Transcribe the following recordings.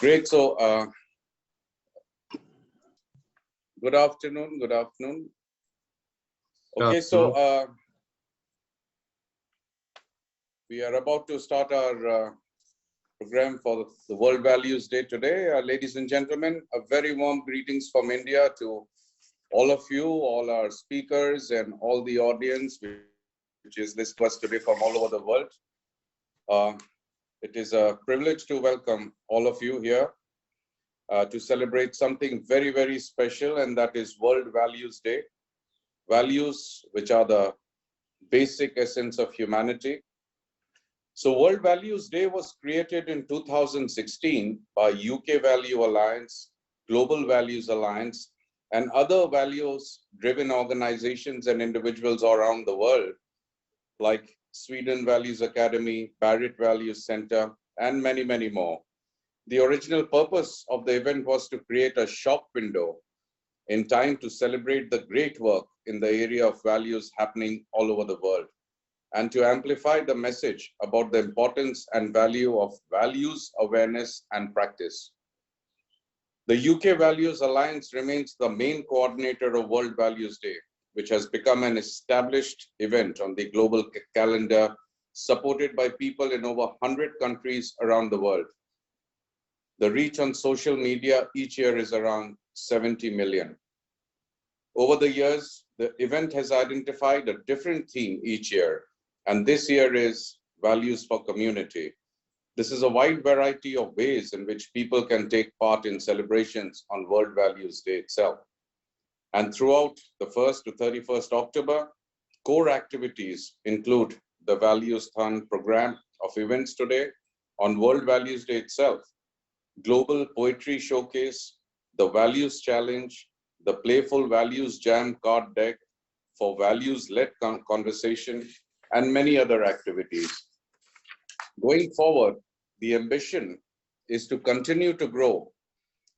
Great. So, good afternoon. Good afternoon. Okay, so we are about to start our program for the World Values Day today. Ladies and gentlemen, a very warm greetings from India to all of you, all our speakers and all the audience which is listening to us today from all over the world. It is a privilege to welcome all of you here to celebrate something very, very special, and that is World Values Day. Values, which are the basic essence of humanity. So World Values Day was created in 2016 by UK Value Alliance, Global Values Alliance, and other values-driven organizations and individuals around the world, like Sweden Values Academy, Barrett Values Center, and many, many more. The original purpose of the event was to create a shop window in time to celebrate the great work in the area of values happening all over the world, and to amplify the message about the importance and value of values, awareness, and practice. The UK Values Alliance remains the main coordinator of World Values Day, which has become an established event on the global calendar, supported by people in over 100 countries around the world. The reach on social media each year is around 70 million. Over the years, the event has identified a different theme each year, and this year is Values for Community. This is a wide variety of ways in which people can take part in celebrations on World Values Day itself. And throughout the 1st to 31st October, core activities include the Values Thon program of events today on World Values Day itself, Global Poetry Showcase, the Values Challenge, the Playful Values Jam card deck for values-led conversation, and many other activities. Going forward, the ambition is to continue to grow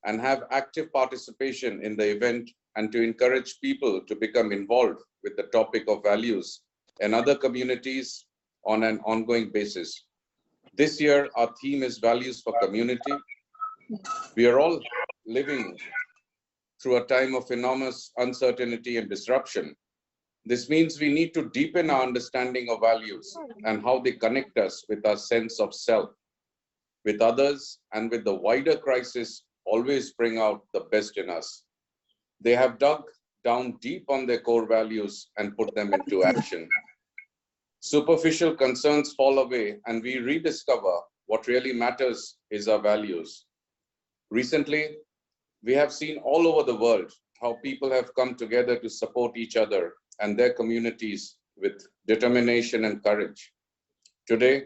and have active participation in the event and to encourage people to become involved with the topic of values and other communities on an ongoing basis. This year, our theme is Values for Community. We are all living through a time of enormous uncertainty and disruption. This means we need to deepen our understanding of values and how they connect us with our sense of self, with others, and with the wider crisis always bring out the best in us. They have dug down deep on their core values and put them into action. Superficial concerns fall away and we rediscover what really matters is our values. Recently, we have seen all over the world how people have come together to support each other and their communities with determination and courage. Today,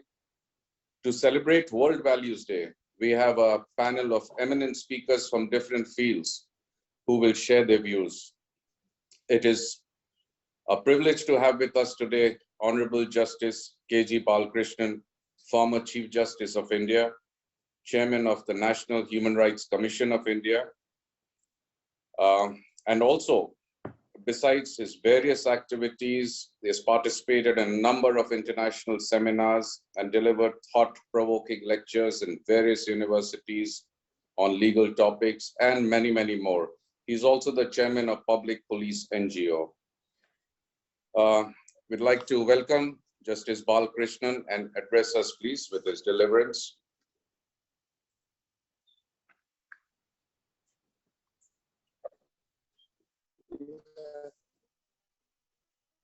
to celebrate World Values Day, we have a panel of eminent speakers from different fields who will share their views. It is a privilege to have with us today Honorable Justice K.G. Balakrishnan, former Chief Justice of India, Chairman of the National Human Rights Commission of India, and also, besides his various activities, he has participated in a number of international seminars and delivered thought-provoking lectures in various universities on legal topics and many, many more. He's also the chairman of Public Police NGO. We'd like to welcome Justice Balakrishnan and address us, please, with his deliverance.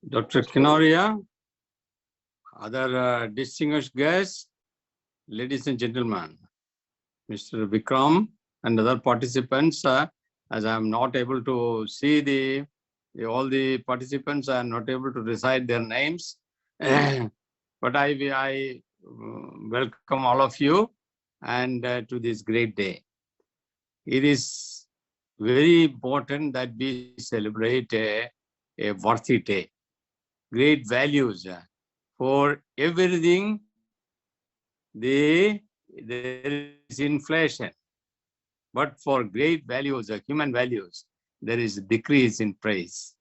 Dr. Kinoria, other distinguished guests, ladies and gentlemen, Mr. Vikram and other participants, as I am not able to see all the participants, I am not able to recite their names, but I welcome all of you and to this great day. It is very important that we celebrate a worthy day. Great values for everything. There is inflation, but for great values, human values, there is decrease in praise.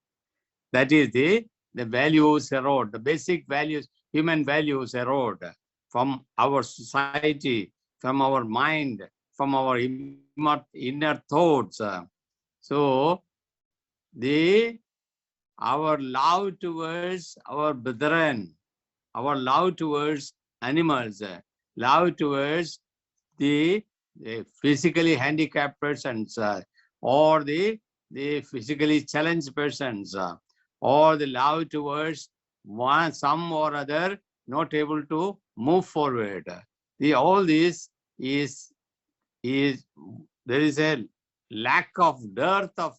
That is the values erode, the basic values, human values erode from our society, from our mind, from our inner thoughts. So our love towards our brethren, our love towards animals, love towards the physically handicapped persons, or the physically challenged persons, or the love towards some or other not able to move forward. All this is there is a lack of dearth of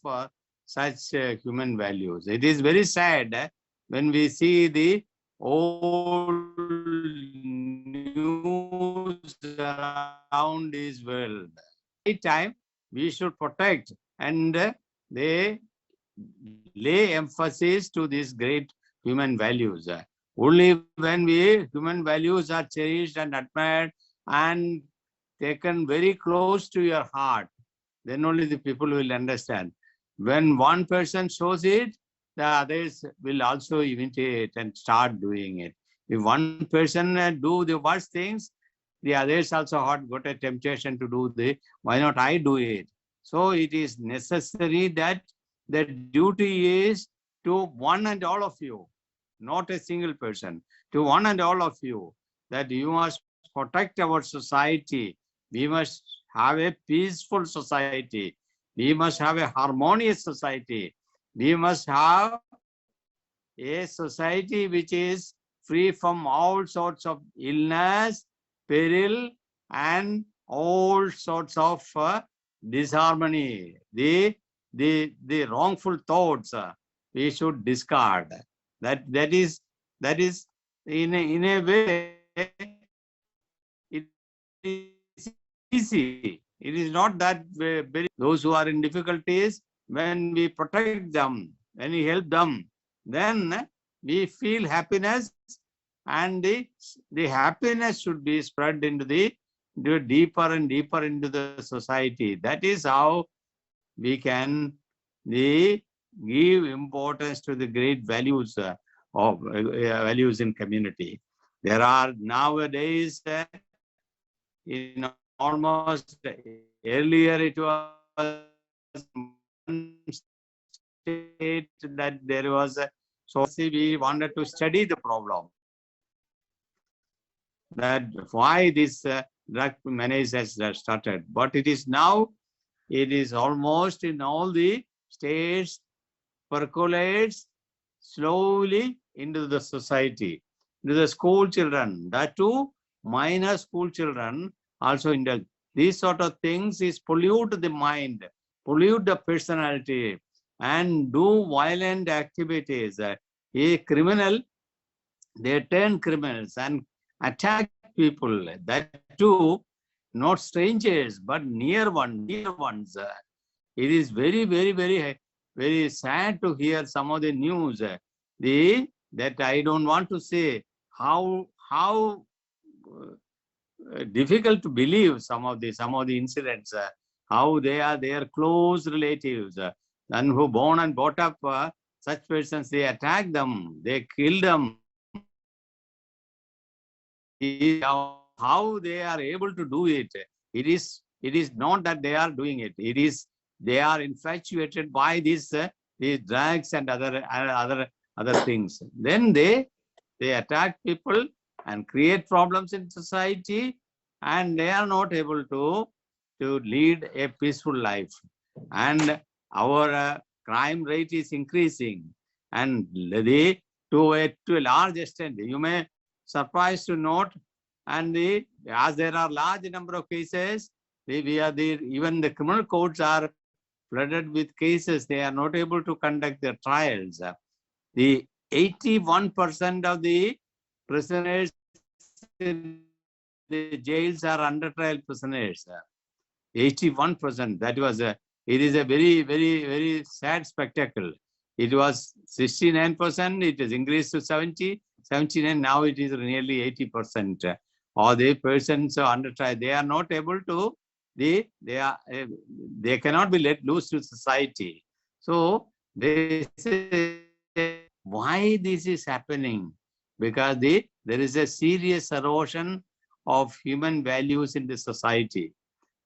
such human values. It is very sad when we see the old news around this world. Every time we should protect and they lay emphasis to these great human values. Only when human values are cherished and admired and taken very close to your heart, then only the people will understand. When one person shows it, the others will also imitate and start doing it. If one person do the worst things, the others also got a temptation to do why not I do it? So it is necessary that the duty is to one and all of you, not a single person, to one and all of you, that you must protect our society. We must have a peaceful society. We must have a harmonious society. We must have a society which is free from all sorts of illness, peril, and all sorts of disharmony. The wrongful thoughts we should discard. That is in a way it is easy. It is not that very. Those who are in difficulties, when we protect them, when we help them, then we feel happiness, and the happiness should be spread into deeper and deeper into the society. That is how we can give importance to the great values of values in community. There are nowadays in almost earlier it was one state that there was so we wanted to study the problem, that why this drug menace has started. But it is now, it is almost in all the states, percolates slowly into the society, into the school children. That too, minor school children also indulge. These sort of things is pollute the mind, pollute the personality, and do violent activities. A criminal, they turn criminals and attack people. That too, not strangers, but near ones. It is very, very, very, very sad to hear some of the news. That I don't want to say how difficult to believe some of the incidents. How they are their close relatives, and who born and brought up such persons, they attack them, they kill them. How they are able to do it? It is not that they are doing it. It is they are infatuated by these drugs and other things. Then they attack people and create problems in society, and they are not able to lead a peaceful life. And our crime rate is increasing, and to a large extent, you may surprise to note, and as there are large number of cases, even the criminal courts are flooded with cases. They are not able to conduct their trials. The 81% of the prisoners in the jails are under trial prisoners. 81%. That was it is a very, very, very sad spectacle. It was 69%. It has increased to 79. Now it is nearly 80%. Or the persons under trial, they are not able to. They cannot be let loose to society. So they say, why this is happening? Because there is a serious erosion of human values in the society.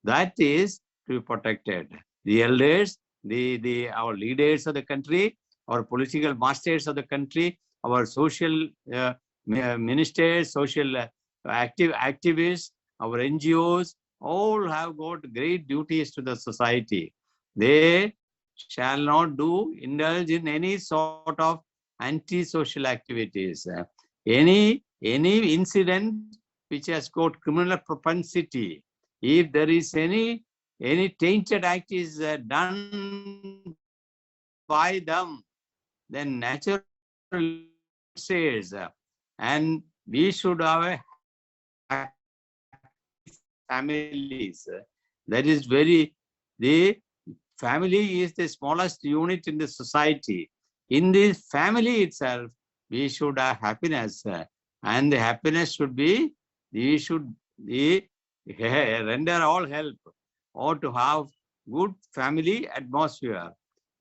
That is to be protected. The elders, our leaders of the country, our political masters of the country, our social ministers, social activists, our NGOs, all have got great duties to the society. They shall not indulge in any sort of anti-social activities. Any incident which has got criminal propensity, if there is any tainted act is done by them, then naturally says, and we should have a families. That is the family is the smallest unit in the society. In this family itself, we should have happiness, and the happiness should be, we should render all help, or to have good family atmosphere.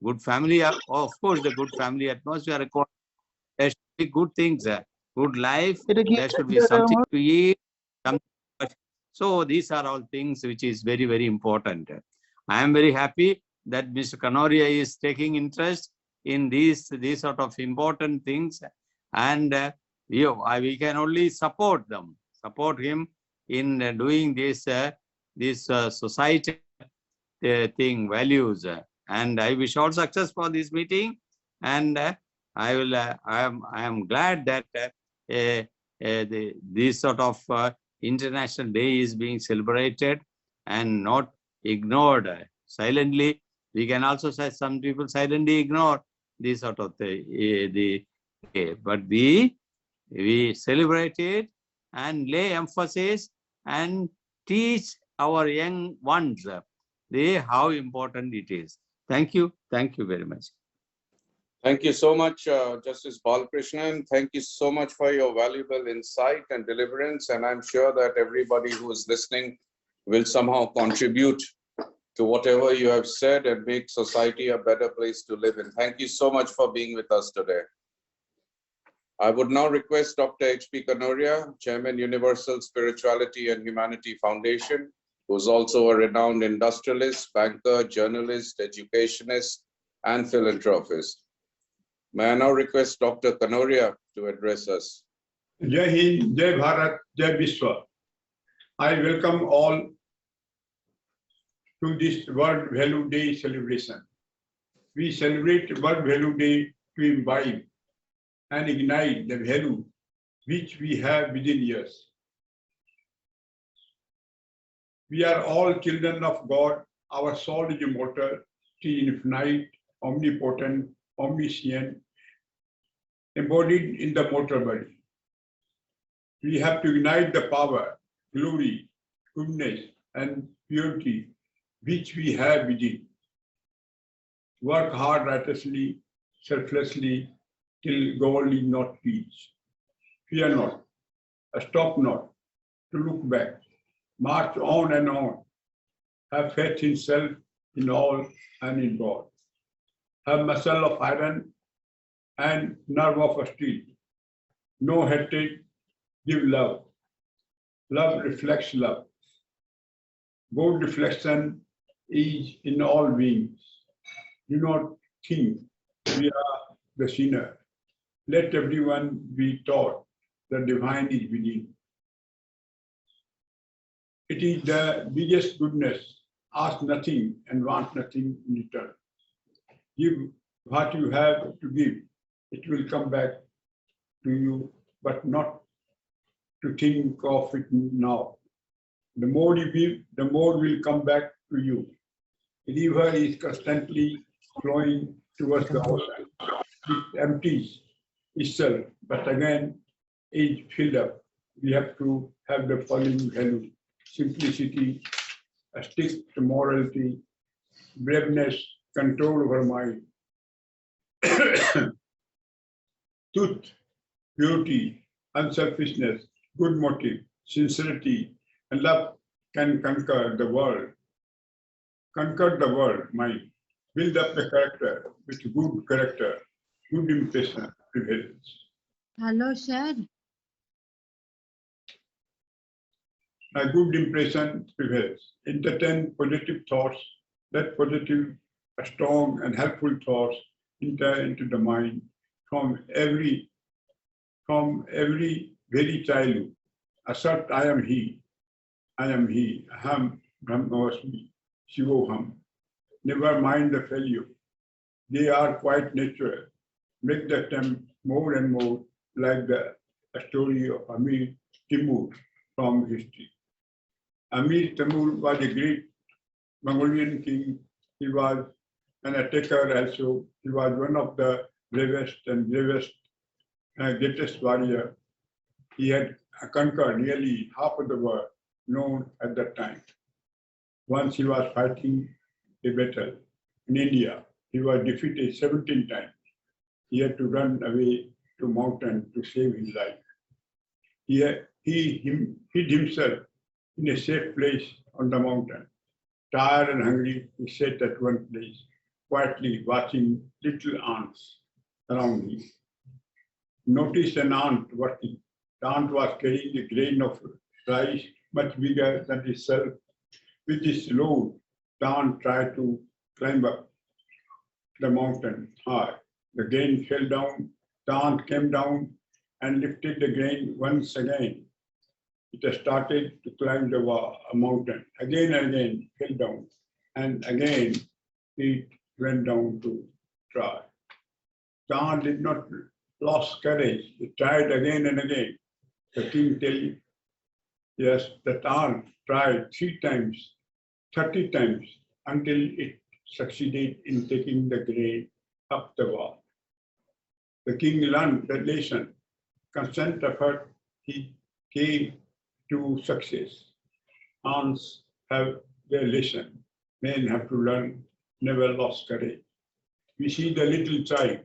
Good family, of course, the good family atmosphere requires there should be good things, good life, there should be something to eat. So these are all things which is very, very important. I am very happy that Mr. Kanoria is taking interest in these sort of important things, and we can only support him in doing this society thing, values. And I wish all success for this meeting. And I am glad that this sort of International Day is being celebrated and not ignored silently. We can also say some people silently ignore this sort of the but we celebrate it and lay emphasis and teach our young ones how important it is. Thank you very much. Thank you so much, Justice Balakrishnan. Thank you so much for your valuable insight and deliverance. And I'm sure that everybody who is listening will somehow contribute to whatever you have said and make society a better place to live in. Thank you so much for being with us today. I would now request Dr. H.P. Kanoria, Chairman, Universal Spirituality and Humanity Foundation, who's also a renowned industrialist, banker, journalist, educationist, and philanthropist. May I now request Dr. Kanoria to address us. Jai Hind, Jai Bharat, Jai Vishwa. I welcome all to this World Value Day celebration. We celebrate World Value Day to imbibe and ignite the value which we have within us. We are all children of God. Our soul is immortal, it is infinite, omnipotent, omniscient, embodied in the mortal body. We have to ignite the power, glory, goodness, and purity which we have within. Work hard, righteously, selflessly, till goal is not reached. Fear not, stop not, to look back, march on and on. Have faith in self, in all, and in God. Have muscle of iron and nerve of steel. No hatred, give love. Love reflects love. Good reflection is in all beings. Do not think we are the sinner. Let everyone be taught the divine is within. It is the biggest goodness. Ask nothing and want nothing in return. Give what you have to give. It will come back to you, but not to think of it now. The more you give, the more will come back to you. The river is constantly flowing towards the ocean. It empties itself, but again is filled up. We have to have the following value: simplicity, a stick to morality, braveness, control over mind, truth, purity, unselfishness, good motive, sincerity, and love can conquer the world. Conquer the world, mind. Build up the character with good character, good impression prevails. Hello, sir. A good impression prevails. Entertain positive thoughts. That positive, strong and helpful thoughts enter into the mind from every very childhood. Assert, I am he, aham brahmasmi, shivoham. Never mind the failure. They are quite natural. Make the attempt more and more like the story of Amir Timur from history. Amir Timur was a great Mongolian king. He was an attacker also. He was one of the bravest and greatest warrior. He had conquered nearly half of the world known at that time. Once he was fighting a battle in India. He was defeated 17 times. He had to run away to mountain to save his life. He hid himself in a safe place on the mountain. Tired and hungry, he sat at one place, quietly watching little ants around him. Noticed an ant working. The ant was carrying a grain of rice much bigger than itself. With its load, the ant tried to climb up the mountain high. The grain fell down. The ant came down and lifted the grain once again. It started to climb the mountain. Again and again, fell down. And again, it went down to try. The ant did not lose courage. It tried again and again. The king tells you, yes, the ant tried 3 times, 30 times, until it succeeded in taking the grain up the wall. The king learned the lesson. Constant effort, he came to success. Ants have their lesson. Men have to learn, never lost courage. We see the little child.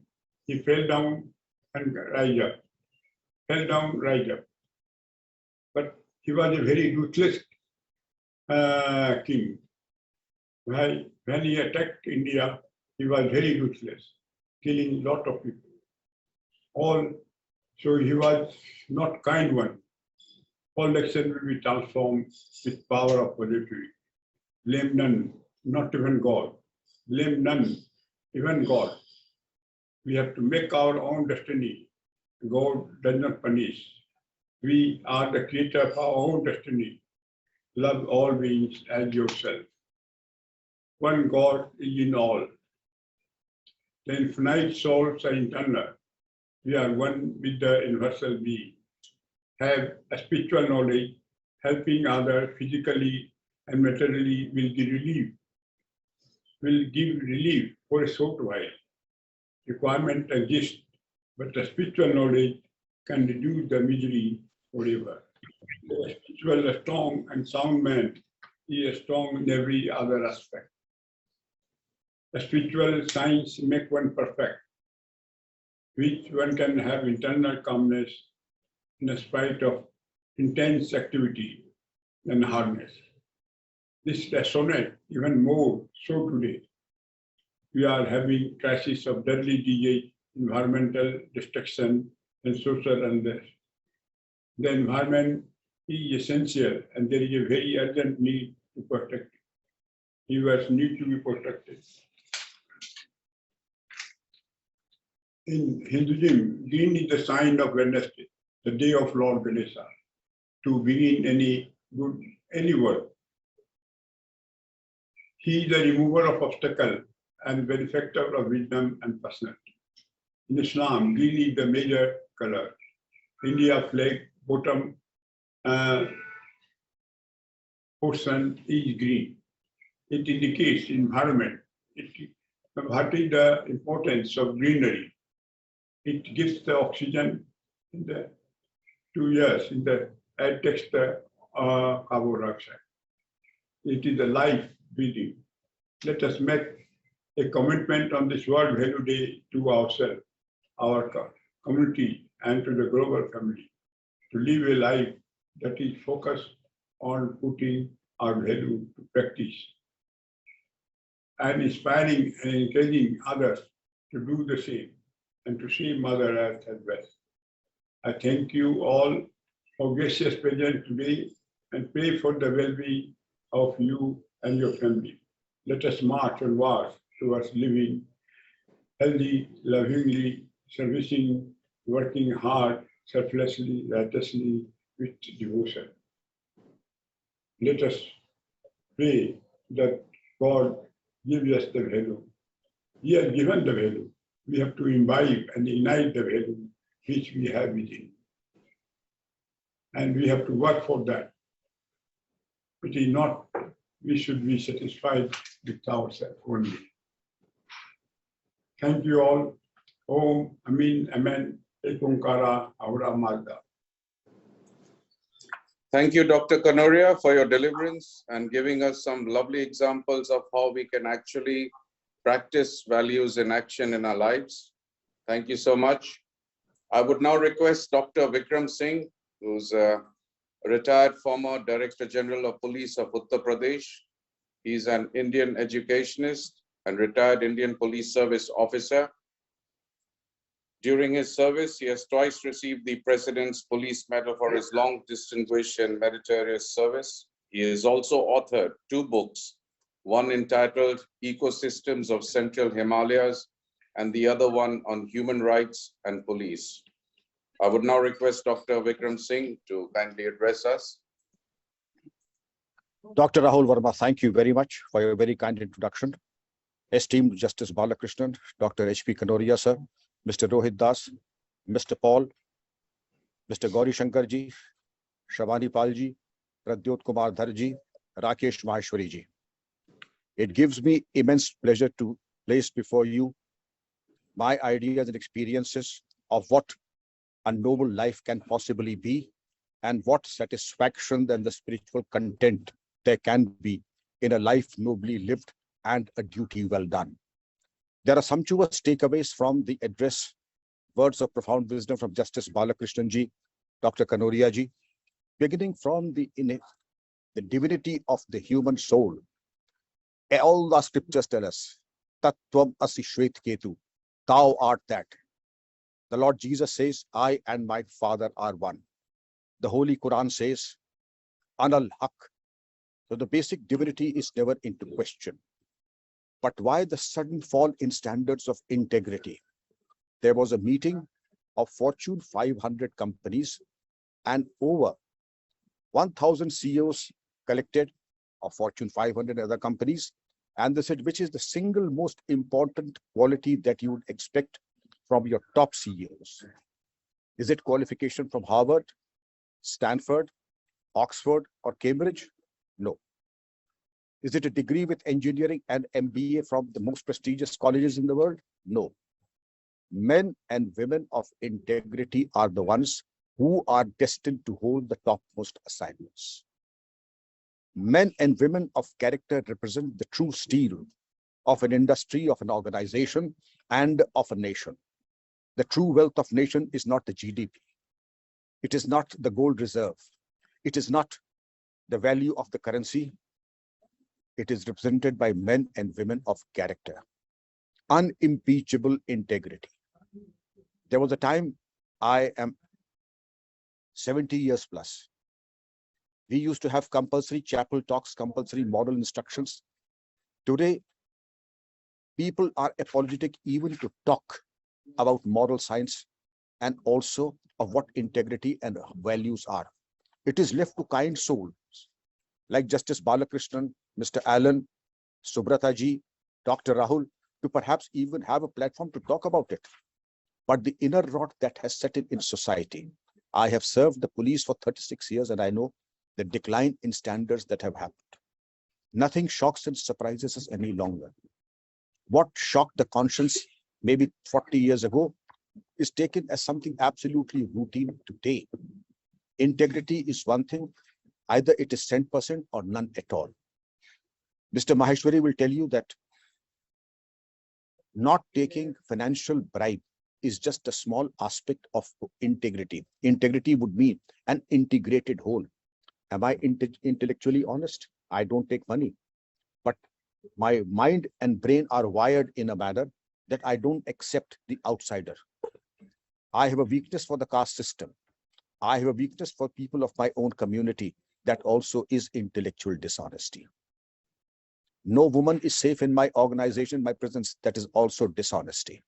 He fell down and rise up. Fell down, rise up. But he was a very ruthless king. When he attacked India, he was very ruthless, killing a lot of people. So he was not kind one. All action will be transformed with power of positivity. Blame none, not even God. Blame none, even God. We have to make our own destiny. God does not punish. We are the creator of our own destiny. Love all beings as yourself. One God is in all. The infinite souls are internal. We are one with the universal being. Have a spiritual knowledge, helping others physically and materially will give relief for a short while. Requirement exists, but the spiritual knowledge can reduce the misery forever. The spiritual, strong and sound man is strong in every other aspect. The spiritual science make one perfect, which one can have internal calmness in spite of intense activity and hardness. This resonates even more so today. We are having crises of deadly disease, environmental destruction, and social unrest. The environment is essential, and there is a very urgent need to protect it. Rivers need to be protected. In Hinduism, green is the sign of Wednesday, the day of Lord Ganesha, to begin any work. He is the remover of obstacles and benefactor of wisdom and personality. In Islam, green is the major color. India flag bottom portion is green. It indicates environment. What is the importance of greenery? It gives the oxygen in the 2 years, it takes the carbon dioxide. It is a life breathing. Let us make a commitment on this World Value Day to ourselves, our community, and to the global family, to live a life that is focused on putting our value to practice and inspiring and encouraging others to do the same and to see Mother Earth as well. I thank you all for gracious presence today and pray for the well-being of you and your family. Let us march onwards towards living healthy, lovingly, servicing, working hard, selflessly, righteously, with devotion. Let us pray that God gives us the value. He has given the value. We have to imbibe and ignite the value which we have within. And we have to work for that. It is not, we should be satisfied with ourselves only. Thank you all. Om, Amin, Amen, Ek Onkara, Aura Magda. Thank you, Dr. Kanoria, for your deliverance and giving us some lovely examples of how we can actually practice values in action in our lives. Thank you so much. I would now request Dr. Vikram Singh, who's a retired former Director General of Police of Uttar Pradesh. He's an Indian educationist and retired Indian Police Service officer. During his service, he has twice received the President's Police Medal for his long, distinguished and meritorious service. He has also authored 2 books, one entitled Ecosystems of Central Himalayas and the other one on human rights and police. I would now request Dr. Vikram Singh to kindly address us. Dr. Rahul Verma, thank you very much for your very kind introduction. Esteemed Justice Balakrishnan, Dr. H.P. Kanoria, sir, Mr. Rohit Das, Mr. Paul, Mr. Gauri Shankar ji, Shavani Palji, Pradyot Kumar Dharji, Rakesh Maheshwari ji. It gives me immense pleasure to place before you my ideas and experiences of what a noble life can possibly be and what satisfaction and the spiritual content there can be in a life nobly lived and a duty well done. There are sumptuous takeaways from the address, words of profound wisdom from Justice Balakrishnan ji, Dr. Kanoria ji, beginning from the divinity of the human soul. All the scriptures tell us, Tattvam asi Shwet Ketu, thou art that. The Lord Jesus says, I and my Father are one. The Holy Quran says, Anal Haq. So the basic divinity is never into question. But why the sudden fall in standards of integrity? There was a meeting of Fortune 500 companies and over 1,000 CEOs collected of Fortune 500 other companies. And they said, which is the single most important quality that you would expect from your top CEOs? Is it qualification from Harvard, Stanford, Oxford, or Cambridge? No. Is it a degree with engineering and MBA from the most prestigious colleges in the world? No. Men and women of integrity are the ones who are destined to hold the topmost assignments. Men and women of character represent the true steel of an industry, of an organization, and of a nation. The true wealth of nation is not the GDP. It is not the gold reserve. It is not the value of the currency. It is represented by men and women of character. Unimpeachable integrity. There was a time, I am 70 years plus. We used to have compulsory chapel talks, compulsory moral instructions. Today, people are apologetic even to talk about moral science and also of what integrity and values are. It is left to kind souls like Justice Balakrishnan, Mr. Allen, Subrata ji, Dr. Rahul, to perhaps even have a platform to talk about it. But the inner rot that has set in society, I have served the police for 36 years and I know the decline in standards that have happened. Nothing shocks and surprises us any longer. What shocked the conscience maybe 40 years ago is taken as something absolutely routine today. Integrity is one thing, either it is 10% or none at all. Mr. Maheshwari will tell you that not taking financial bribe is just a small aspect of integrity. Integrity would mean an integrated whole. Am I intellectually honest? I don't take money, but my mind and brain are wired in a manner that I don't accept the outsider. I have a weakness for the caste system. I have a weakness for people of my own community. that also is intellectual dishonesty. No woman is safe in my organization, my presence, that is also dishonesty.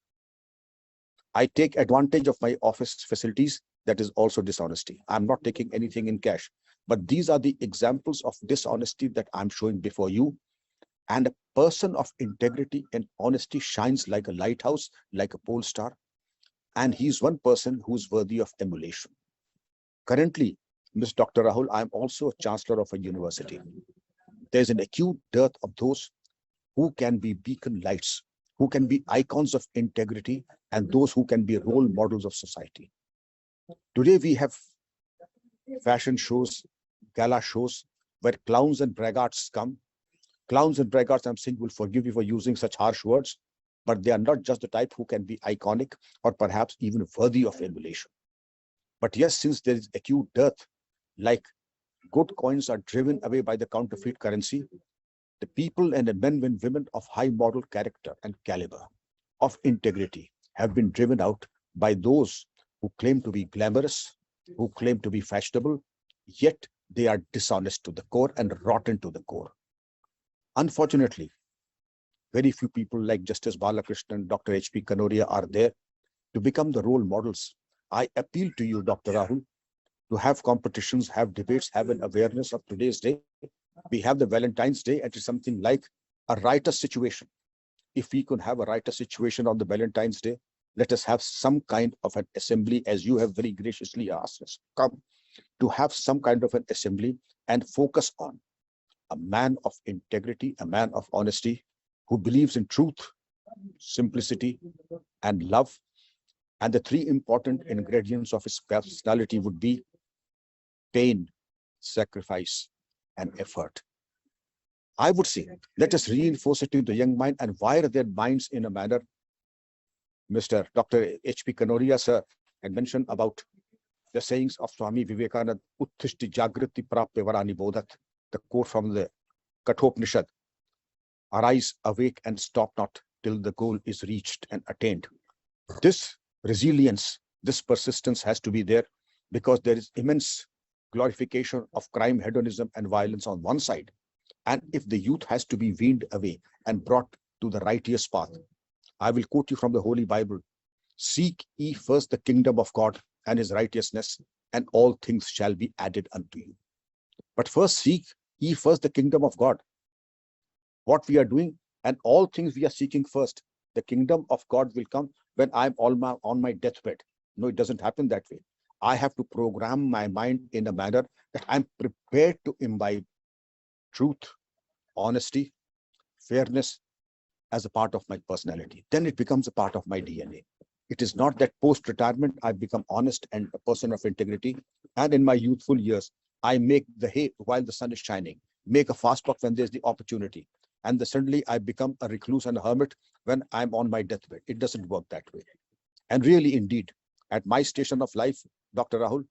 I take advantage of my office facilities, that is also dishonesty. I'm not taking anything in cash. But these are the examples of dishonesty that I'm showing before you. And a person of integrity and honesty shines like a lighthouse, like a pole star. And he's one person who's worthy of emulation. Currently, Ms. Dr. Rahul, I'm also a chancellor of a university. There's an acute dearth of those who can be beacon lights, who can be icons of integrity, and those who can be role models of society. Today, we have fashion shows, gala shows, where clowns and braggarts come. Clowns and braggarts, I'm saying, will forgive you for using such harsh words, but they are not just the type who can be iconic or perhaps even worthy of emulation. But yes, since there is acute dearth, like good coins are driven away by the counterfeit currency, the people and the men and women of high moral character and caliber, of integrity, have been driven out by those who claim to be glamorous, who claim to be fashionable, yet they are dishonest to the core and rotten to the core. Unfortunately, very few people like Justice Balakrishnan, Dr. H.P. Kanoria are there to become the role models. I appeal to you, Dr. Rahul, to have competitions, have debates, have an awareness of today's day. We have the Valentine's Day, and it's something like a writer's situation. If we could have a writer's situation on the Valentine's Day, let us have some kind of an assembly, as you have very graciously asked us come to have some kind of an assembly and focus on a man of integrity, a man of honesty, who believes in truth, simplicity, and love. And the three important ingredients of his personality would be pain, sacrifice, and effort. I would say, let us reinforce it to the young mind and wire their minds in a manner. Mr. Dr. H.P. Kanoria, sir, had mentioned about the sayings of Swami Vivekananda, Uttishti Jagriti Prapya Varani Bodhat, the quote from the Kathopanishad, arise, awake, and stop not till the goal is reached and attained. This resilience, this persistence has to be there, because there is immense glorification of crime, hedonism, and violence on one side. And if the youth has to be weaned away and brought to the righteous path, I will quote you from the Holy Bible. Seek ye first the kingdom of God and his righteousness, and all things shall be added unto you. But first seek ye first the kingdom of God. What we are doing, and all things we are seeking first. The kingdom of God will come when I'm on my deathbed. No, it doesn't happen that way. I have to program my mind in a manner that I'm prepared to imbibe truth, honesty, fairness as a part of my personality. Then it becomes a part of my DNA. It is not that post-retirement I become honest and a person of integrity, and in my youthful years I make the hay while the sun is shining, make a fast walk when there's the opportunity, and suddenly I become a recluse and a hermit when I'm on my deathbed. It doesn't work that way. And really, indeed, at my station of life, Dr. Rahul,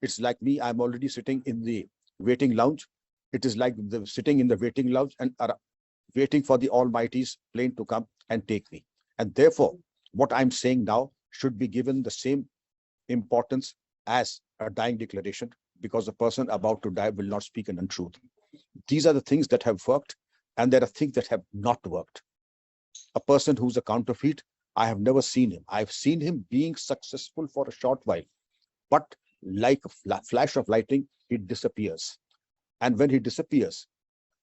it's like me, I'm already sitting in the waiting lounge. It is like sitting in the waiting lounge and waiting for the Almighty's plane to come and take me. And therefore, what I'm saying now should be given the same importance as a dying declaration, because the person about to die will not speak an untruth. These are the things that have worked, and there are things that have not worked. A person who's a counterfeit, I have never seen him. I've seen him being successful for a short while, but like a flash of lightning, he disappears. And when he disappears,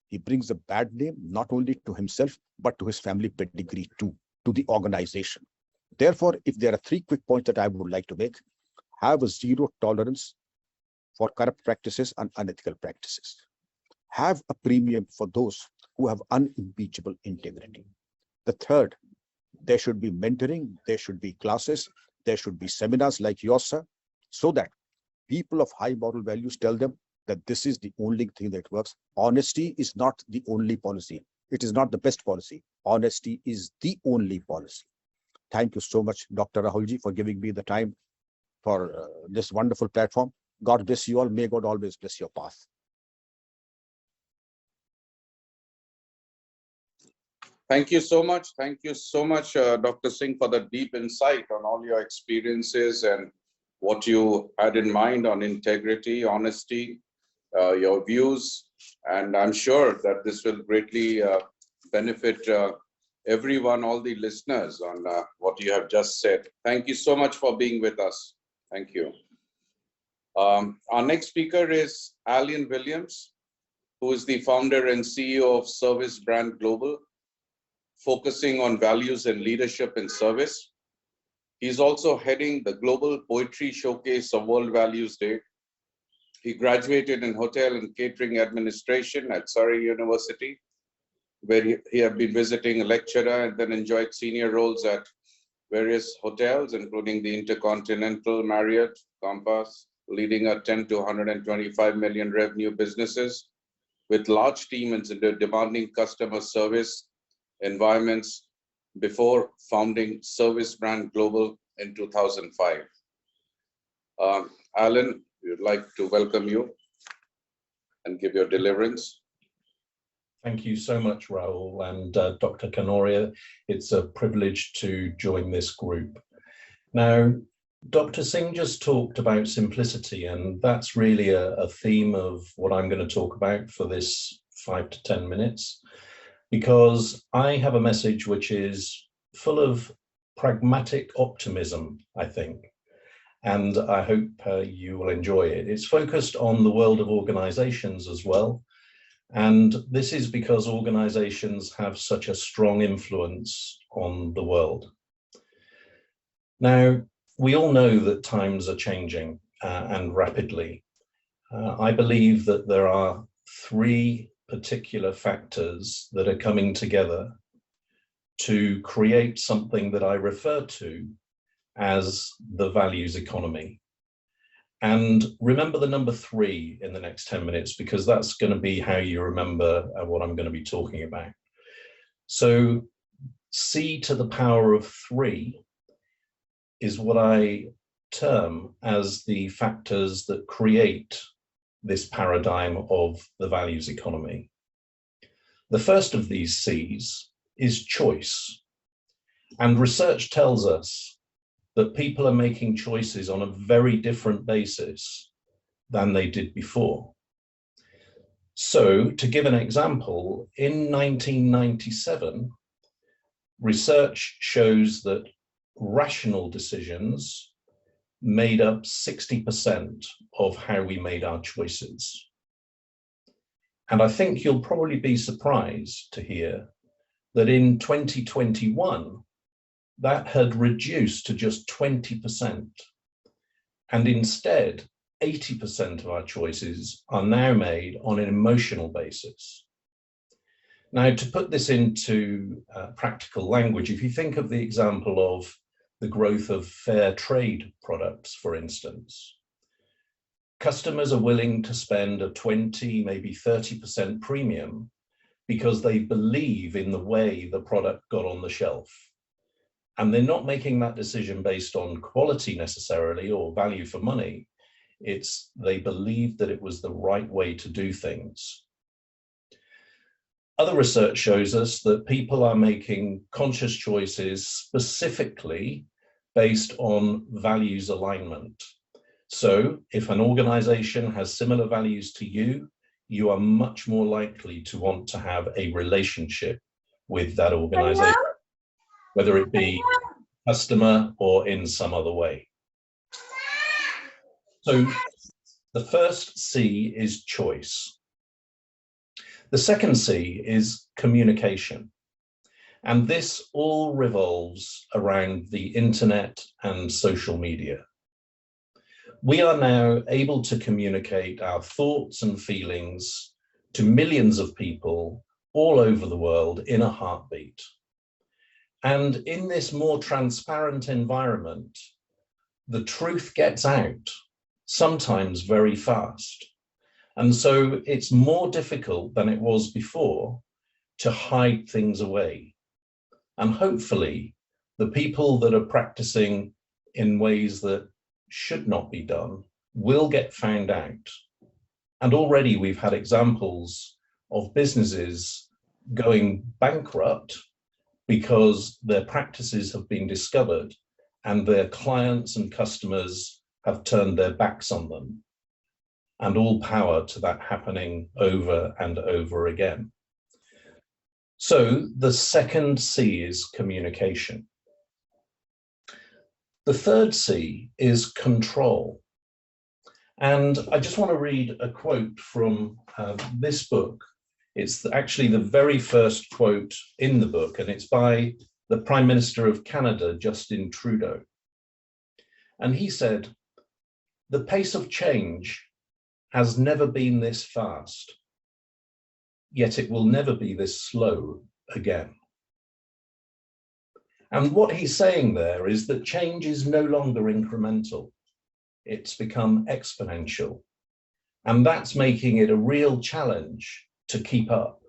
he brings a bad name, not only to himself, but to his family pedigree too, to the organization. Therefore, if there are three quick points that I would like to make, have a zero tolerance for corrupt practices and unethical practices. Have a premium for those who have unimpeachable integrity. The third, there should be mentoring, there should be classes, there should be seminars like yours, sir, so that people of high moral values tell them that this is the only thing that works. Honesty is not the only policy. It is not the best policy. Honesty is the only policy. Thank you so much, Dr. Rahulji, for giving me the time for this wonderful platform. God bless you all. May God always bless your path. Thank you so much. Thank you so much, Dr. Singh, for the deep insight on all your experiences and what you had in mind on integrity, honesty, your views, and I'm sure that this will greatly benefit everyone, all the listeners, on what you have just said. Thank you so much for being with us. Thank you. Our next speaker is Alan Williams, who is the founder and CEO of Service Brand Global, focusing on values and leadership in service. He's also heading the Global Poetry Showcase of World Values Day. He graduated in Hotel and Catering Administration at Surrey University, where he had been visiting a lecturer and then enjoyed senior roles at various hotels, including the Intercontinental Marriott, Compass, leading a 10 to 125 million revenue businesses with large teams in the demanding customer service environments before founding Service Brand Global in 2005. Alan, we'd like to welcome you and give your deliverance. Thank you so much, Rahul and Dr. Kanoria. It's a privilege to join this group. Now, Dr. Singh just talked about simplicity, and that's really a theme of what I'm going to talk about for this 5 to 10 minutes, because I have a message which is full of pragmatic optimism, I think, and I hope you will enjoy it. It's focused on the world of organizations as well, and this is because organizations have such a strong influence on the world. Now, we all know that times are changing and rapidly. I believe that there are 3 particular factors that are coming together to create something that I refer to as the values economy. And remember the number 3 in the next 10 minutes, because that's going to be how you remember what I'm going to be talking about. So C to the power of 3 is what I term as the factors that create this paradigm of the values economy. The first of these C's is choice. And research tells us that people are making choices on a very different basis than they did before. So, to give an example, in 1997, research shows that rational decisions made up 60% of how we made our choices. And I think you'll probably be surprised to hear that in 2021, that had reduced to just 20%. And instead, 80% of our choices are now made on an emotional basis. Now, to put this into practical language, if you think of the example of the growth of fair trade products, for instance, customers are willing to spend a 20, maybe 30% premium because they believe in the way the product got on the shelf. And they're not making that decision based on quality necessarily or value for money. It's they believe that it was the right way to do things. Other research shows us that people are making conscious choices specifically based on values alignment. So if an organization has similar values to you, you are much more likely to want to have a relationship with that organization, whether it be customer or in some other way. So the first C is choice. The second C is communication. And this all revolves around the internet and social media. We are now able to communicate our thoughts and feelings to millions of people all over the world in a heartbeat. And in this more transparent environment, the truth gets out, sometimes very fast. And so it's more difficult than it was before to hide things away. And hopefully, the people that are practicing in ways that should not be done will get found out. And already we've had examples of businesses going bankrupt because their practices have been discovered and their clients and customers have turned their backs on them. and all power to that happening over and over again. So the second C is communication. The third C is control. And I just want to read a quote from this book. It's actually the very first quote in the book, and it's by the Prime Minister of Canada, Justin Trudeau. And he said, "The pace of change has never been this fast, yet it will never be this slow again." And what he's saying there is that change is no longer incremental. It's become exponential. And that's making it a real challenge to keep up.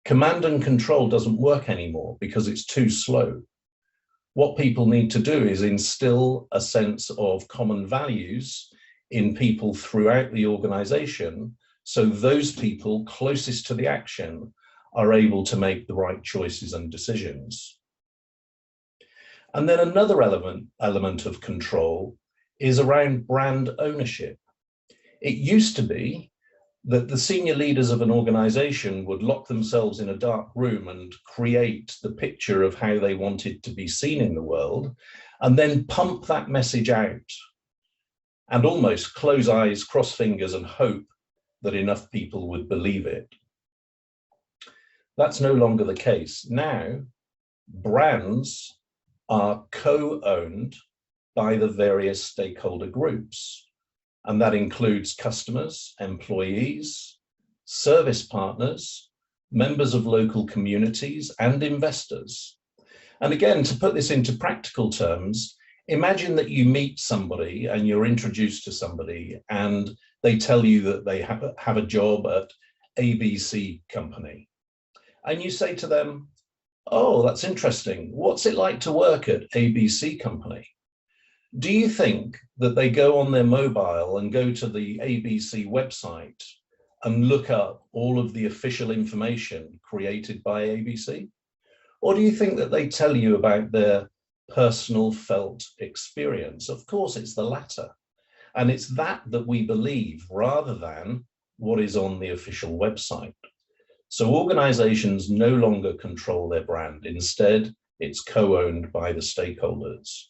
Command and control doesn't work anymore because it's too slow. What people need to do is instill a sense of common values in people throughout the organization, so those people closest to the action are able to make the right choices and decisions. And then another element of control is around brand ownership. It used to be that the senior leaders of an organization would lock themselves in a dark room and create the picture of how they wanted to be seen in the world, and then pump that message out and almost close eyes, cross fingers, and hope that enough people would believe it. That's no longer the case. Now, brands are co-owned by the various stakeholder groups. And that includes customers, employees, service partners, members of local communities, and investors. And again, to put this into practical terms, imagine that you meet somebody and you're introduced to somebody and they tell you that they have a job at ABC company. And you say to them, "Oh, that's interesting. What's it like to work at ABC company?" Do you think that they go on their mobile and go to the ABC website and look up all of the official information created by ABC? Or do you think that they tell you about their personal felt experience? Of course, it's the latter. And it's that we believe rather than what is on the official website. So organizations no longer control their brand. Instead, it's co-owned by the stakeholders.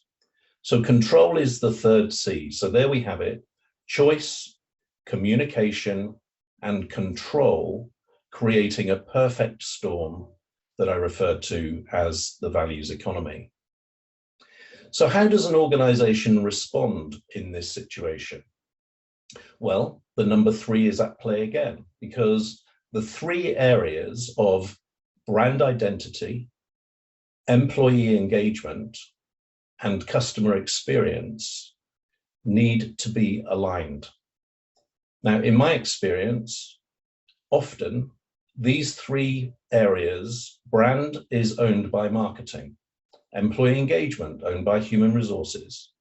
So control is the third C. So there we have it: choice, communication, and control, creating a perfect storm that I referred to as the values economy. So how does an organization respond in this situation? Well, the number 3 is at play again, because the 3 areas of brand identity, employee engagement, and customer experience need to be aligned. Now, in my experience, often these 3 areas, brand is owned by marketing, employee engagement owned by human resources,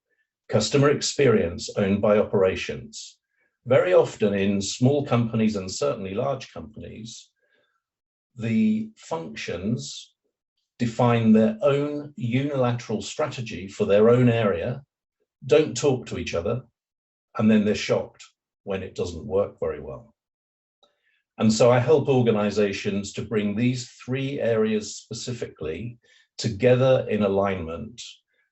customer experience owned by operations. Very often in small companies and certainly large companies, the functions define their own unilateral strategy for their own area, don't talk to each other, and then they're shocked when it doesn't work very well. And so I help organizations to bring these 3 areas specifically together in alignment,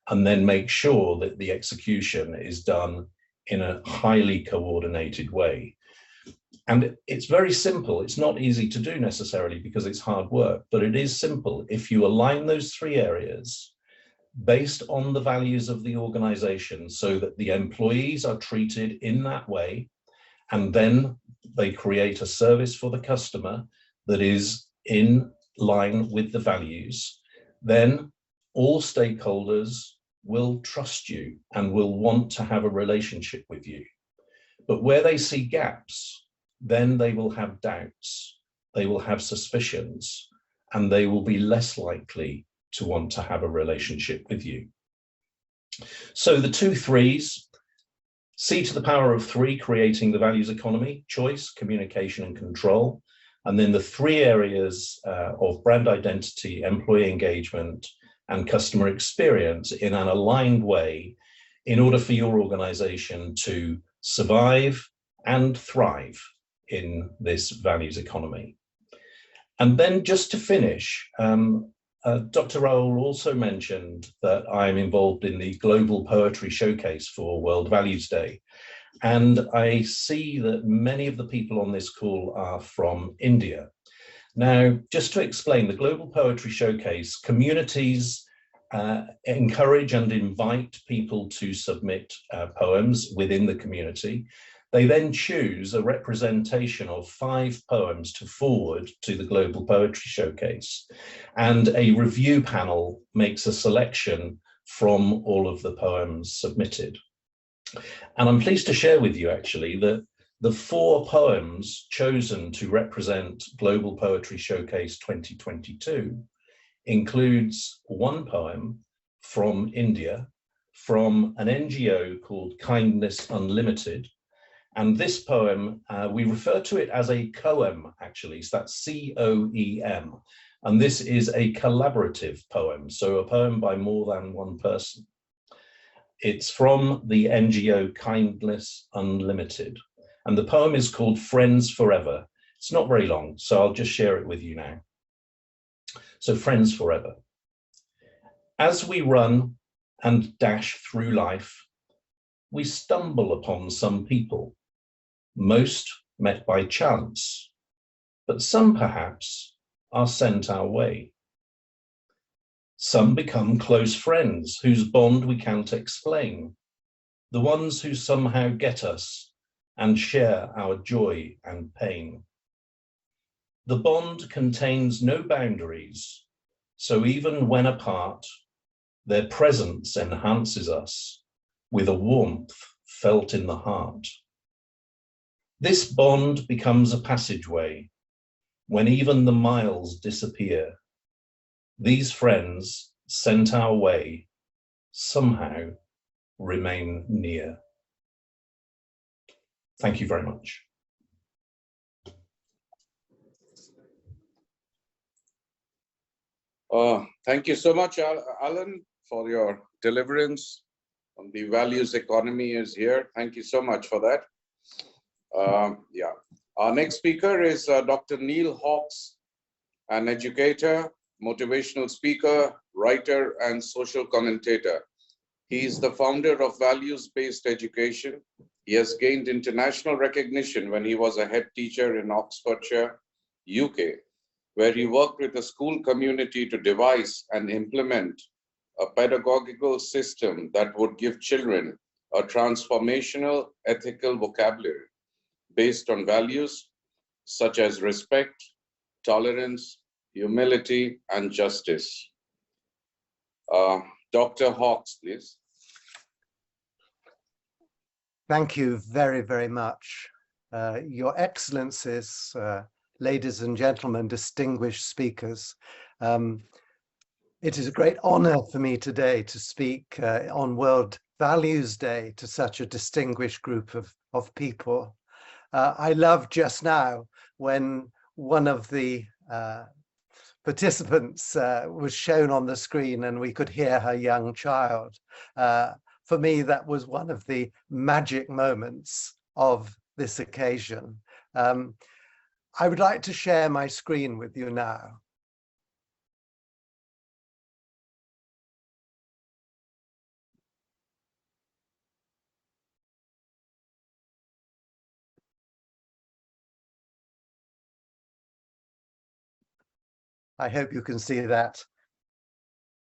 and then make sure that the execution is done in a highly coordinated way. And it's very simple. It's not easy to do necessarily because it's hard work, but it is simple. If you align those 3 areas based on the values of the organization so that the employees are treated in that way, and then they create a service for the customer that is in line with the values, then all stakeholders will trust you and will want to have a relationship with you. But where they see gaps, then they will have doubts, they will have suspicions, and they will be less likely to want to have a relationship with you. So the 2 3s, C to the power of 3, creating the values economy: choice, communication, and control. And then the 3 areas of brand identity, employee engagement, and customer experience in an aligned way in order for your organization to survive and thrive in this values economy. And then just to finish, Dr. Raoul also mentioned that I'm involved in the Global Poetry Showcase for World Values Day. And I see that many of the people on this call are from India. Now, just to explain, the Global Poetry Showcase, communities encourage and invite people to submit poems within the community. They then choose a representation of 5 poems to forward to the Global Poetry Showcase. And a review panel makes a selection from all of the poems submitted. And I'm pleased to share with you actually that the 4 poems chosen to represent Global Poetry Showcase 2022 includes 1 poem from India, from an NGO called Kindness Unlimited. And this poem, we refer to it as a coem, actually, so that's C-O-E-M. And this is a collaborative poem, so a poem by more than one person. It's from the NGO Kindness Unlimited. And the poem is called Friends Forever. It's not very long, so I'll just share it with you now. So Friends Forever. As we run and dash through life, we stumble upon some people, most met by chance, but some perhaps are sent our way. Some become close friends whose bond we can't explain, the ones who somehow get us and share our joy and pain. The bond contains no boundaries, so even when apart, their presence enhances us with a warmth felt in the heart. This bond becomes a passageway when even the miles disappear. These friends sent our way somehow remain near. Thank you very much. Thank you so much, Alan, for your deliverance on the values economy is here. Thank you so much for that. Yeah, our next speaker is Dr. Neil Hawkes, an educator, motivational speaker, writer, and social commentator. He is the founder of values-based education. He has gained international recognition when he was a head teacher in Oxfordshire, UK, where he worked with the school community to devise and implement a pedagogical system that would give children a transformational ethical vocabulary based on values such as respect, tolerance, humility, and justice. Dr. Hawkes, please. Thank you very, very much. Your Excellencies, ladies and gentlemen, distinguished speakers. It is a great honor for me today to speak on World Values Day to such a distinguished group of people. I love just now when one of the participants was shown on the screen and we could hear her young child. For me, that was one of the magic moments of this occasion. I would like to share my screen with you now. I hope you can see that.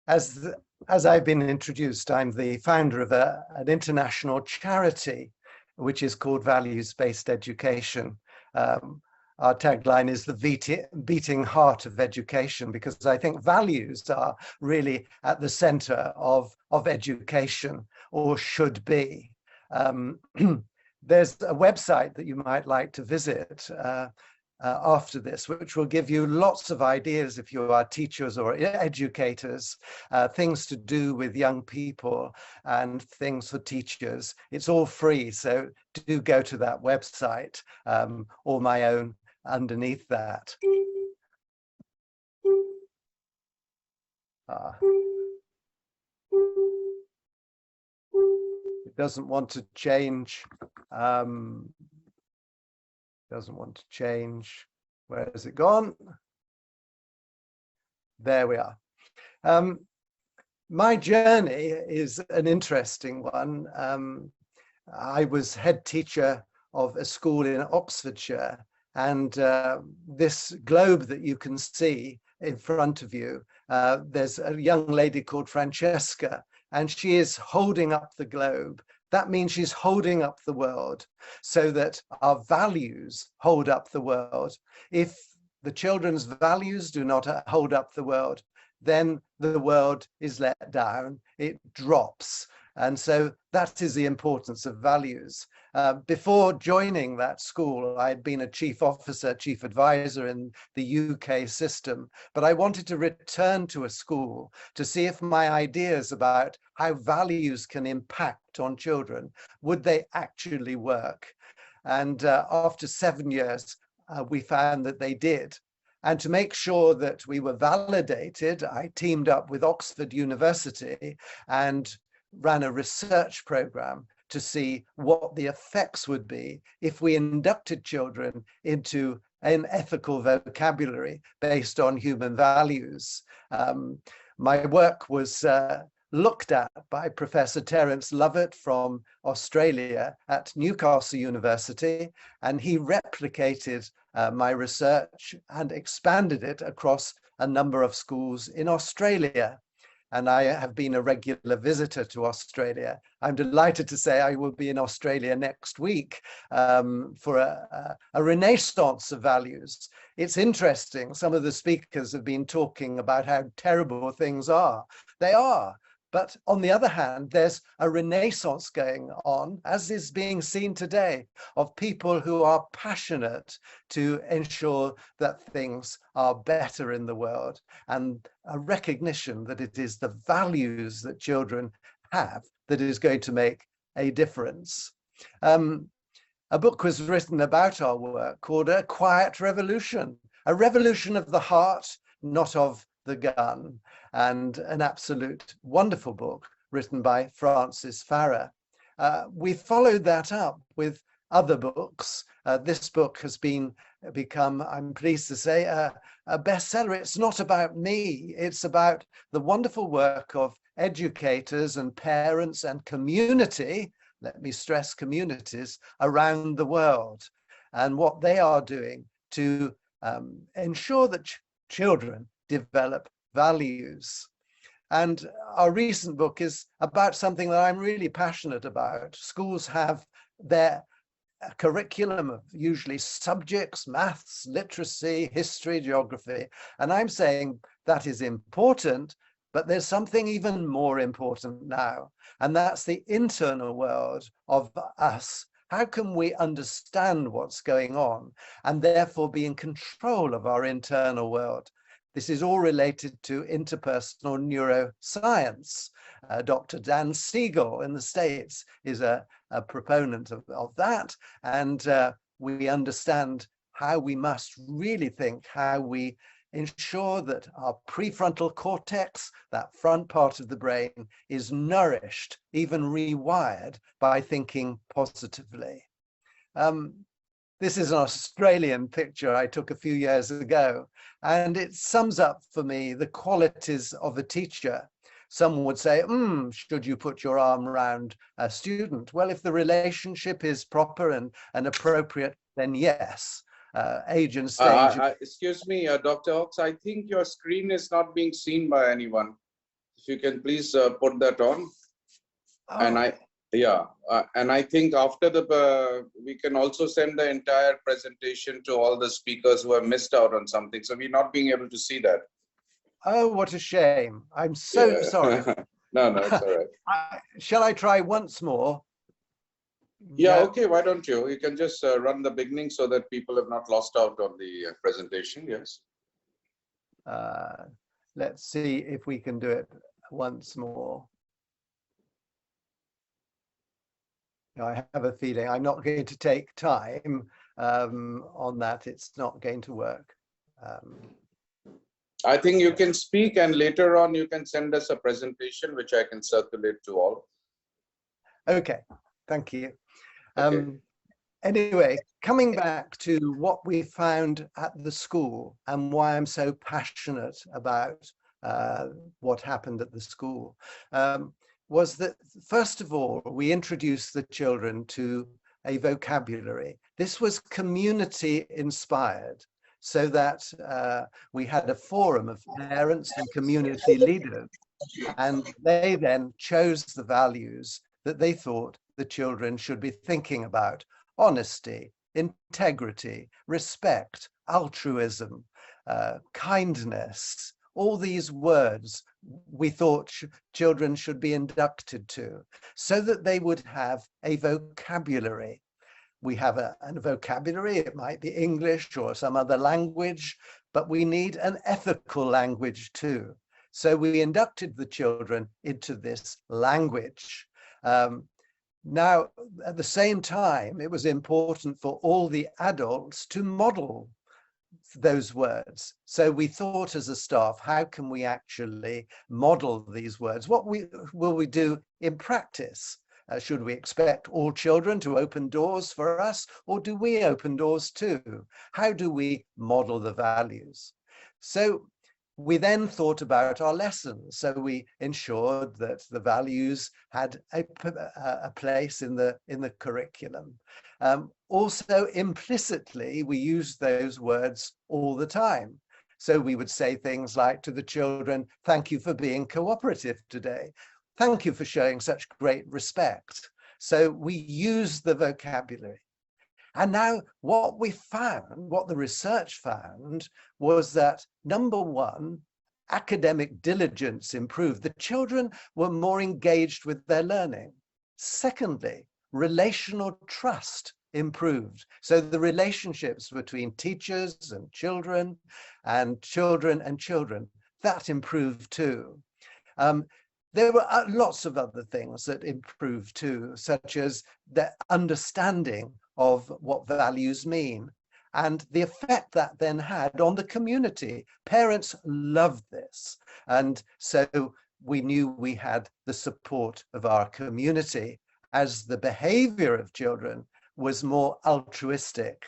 As I've been introduced, I'm the founder of an international charity, which is called Values-Based Education. Our tagline is the beating heart of education, because I think values are really at the center of education, or should be. There's a website that you might like to visit after this, which will give you lots of ideas if you are teachers or educators, things to do with young people and things for teachers. It's all free, so do go to that website, or my own underneath that. It doesn't want to change. doesn't want to change. Where has it gone? There we are. My journey is an interesting one. I was head teacher of a school in Oxfordshire, and this globe that you can see in front of you, there's a young lady called Francesca, and she is holding up the globe. That means she's holding up the world so that our values hold up the world. If the children's values do not hold up the world, then the world is let down, it drops. And so that is the importance of values. Before joining that school, I'd been a chief officer, chief advisor in the UK system, but I wanted to return to a school to see if my ideas about how values can impact on children, would they actually work? And after 7 years, we found that they did. And to make sure that we were validated, I teamed up with Oxford University and ran a research program to see what the effects would be if we inducted children into an ethical vocabulary based on human values. My work was looked at by Professor Terence Lovett from Australia at Newcastle University, and he replicated my research and expanded it across a number of schools in Australia. And I have been a regular visitor to Australia. I'm delighted to say I will be in Australia next week for a renaissance of values. It's interesting, some of the speakers have been talking about how terrible things are. They are. But on the other hand, there's a renaissance going on, as is being seen today, of people who are passionate to ensure that things are better in the world, and a recognition that it is the values that children have that is going to make a difference. A book was written about our work called A Quiet Revolution, a revolution of the heart, not of the gun, and an absolute wonderful book written by Francis Farrer. We followed that up with other books. This book has become, I'm pleased to say, a bestseller. It's not about me, it's about the wonderful work of educators and parents and community, let me stress communities, around the world, and what they are doing to ensure that children develop values. And our recent book is about something that I'm really passionate about. Schools have their curriculum of usually subjects, maths, literacy, history, geography. And I'm saying that is important, but there's something even more important now, and that's the internal world of us. How can we understand what's going on and therefore be in control of our internal world? This is all related to interpersonal neuroscience. Dr. Dan Siegel in the States is a proponent of that. And we understand how we must really think, how we ensure that our prefrontal cortex, that front part of the brain, is nourished, even rewired by thinking positively. This is an Australian picture I took a few years ago, and it sums up for me the qualities of a teacher. Some would say, should you put your arm around a student? Well, if the relationship is proper and appropriate, then yes. Age and stage. Excuse me, Dr. Ox, I think your screen is not being seen by anyone. If you can please put that on. Oh. And I think after we can also send the entire presentation to all the speakers who have missed out on something. So we're not being able to see that. Oh, what a shame. I'm so sorry. No, it's all right. Shall I try once more? Yeah, okay, why don't you? You can just run the beginning so that people have not lost out on the presentation, yes. Let's see if we can do it once more. I have a feeling I'm not going to take time on that. It's not going to work. I think you can speak, and later on you can send us a presentation which I can circulate to all. Okay, thank you. Okay. Anyway, coming back to what we found at the school and why I'm so passionate about what happened at the school, was that, first of all, we introduced the children to a vocabulary. This was community inspired, so that we had a forum of parents and community leaders, and they then chose the values that they thought the children should be thinking about: honesty, integrity, respect, altruism, kindness. All these words we thought children should be inducted to, so that they would have a vocabulary. We have a vocabulary, it might be English or some other language, but we need an ethical language too. So we inducted the children into this language. Now, at the same time, it was important for all the adults to model those words. So we thought as a staff, how can we actually model these words? What will we do in practice? Should we expect all children to open doors for us, or do we open doors too? How do we model the values? So we then thought about our lessons. So we ensured that the values had a place in the curriculum. Also, implicitly, we used those words all the time. So we would say things like to the children, "Thank you for being cooperative today. Thank you for showing such great respect." So we use the vocabulary. And now what we found, what the research found, was that, number one, academic diligence improved. The children were more engaged with their learning. Secondly, relational trust improved. So the relationships between teachers and children, that improved too. There were lots of other things that improved too, such as the understanding of what values mean and the effect that then had on the community. Parents loved this. And so we knew we had the support of our community as the behavior of children was more altruistic.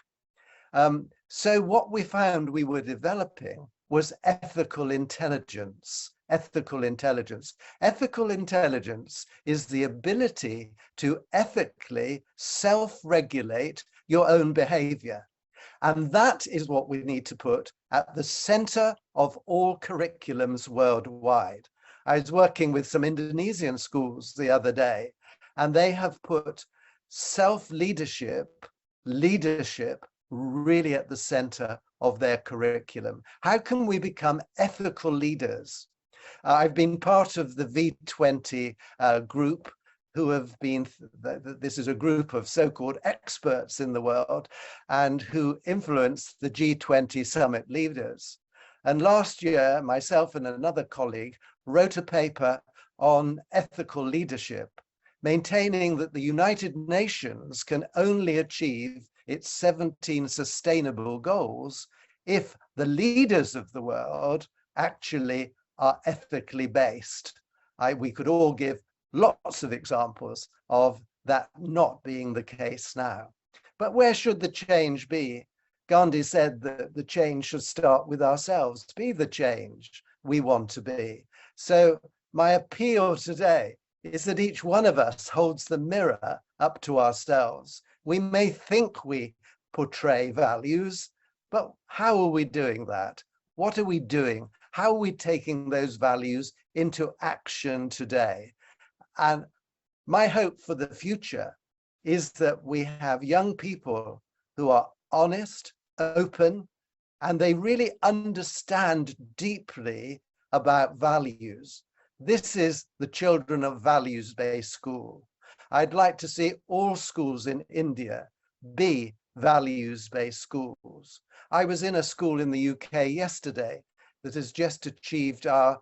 So what we found we were developing was ethical intelligence. Ethical intelligence. Ethical intelligence is the ability to ethically self-regulate your own behavior. And that is what we need to put at the center of all curriculums worldwide. I was working with some Indonesian schools the other day, and they have put self-leadership, leadership really at the center of their curriculum. How can we become ethical leaders? I've been part of the V20 group who have been, this is a group of so-called experts in the world and who influenced the G20 summit leaders. And last year, myself and another colleague wrote a paper on ethical leadership, maintaining that the United Nations can only achieve its 17 sustainable goals if the leaders of the world actually are ethically based. We could all give lots of examples of that not being the case now. But where should the change be? Gandhi said that the change should start with ourselves, be the change we want to be. So my appeal today is that each one of us holds the mirror up to ourselves. We may think we portray values, but how are we doing that? What are we doing? How are we taking those values into action today? And my hope for the future is that we have young people who are honest, open, and they really understand deeply about values. This is the Children of Values-Based School. I'd like to see all schools in India be values-based schools. I was in a school in the UK yesterday that has just achieved our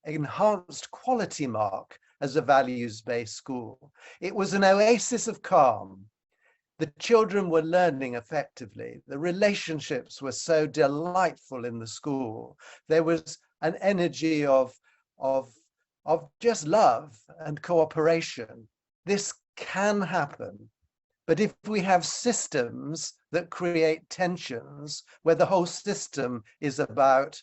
enhanced quality mark as a values-based school. It was an oasis of calm. The children were learning effectively. The relationships were so delightful in the school. There was an energy of just love and cooperation. This can happen. But if we have systems that create tensions, where the whole system is about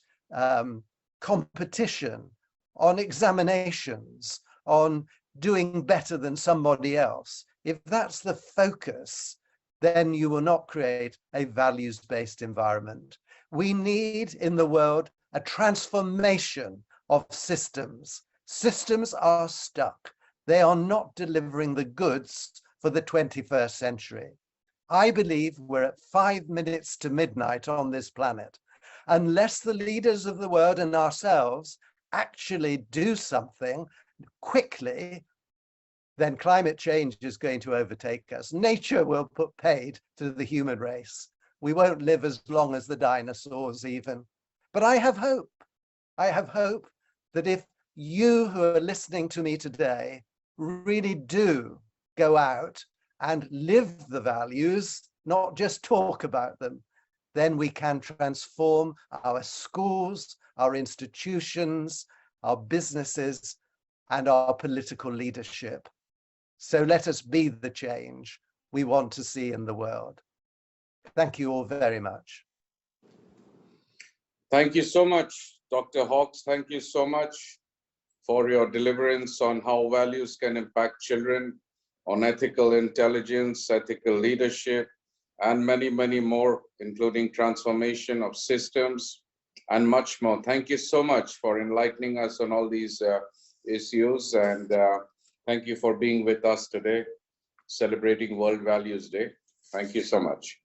competition, on examinations, on doing better than somebody else, if that's the focus, then you will not create a values-based environment. We need in the world a transformation of systems. Systems are stuck. They are not delivering the goods for the 21st century. I believe we're at 5 minutes to midnight on this planet. Unless the leaders of the world and ourselves actually do something quickly, then climate change is going to overtake us. Nature will put paid to the human race. We won't live as long as the dinosaurs even. But I have hope. I have hope that if you who are listening to me today really do go out and live the values, not just talk about them, then we can transform our schools, our institutions, our businesses, and our political leadership. So let us be the change we want to see in the world. Thank you all very much. Thank you so much, Dr. Hawkes. Thank you so much for your deliverance on how values can impact children, on ethical intelligence, ethical leadership, and many, many more, including transformation of systems and much more. Thank you so much for enlightening us on all these issues, and thank you for being with us today, celebrating World Values Day. Thank you so much.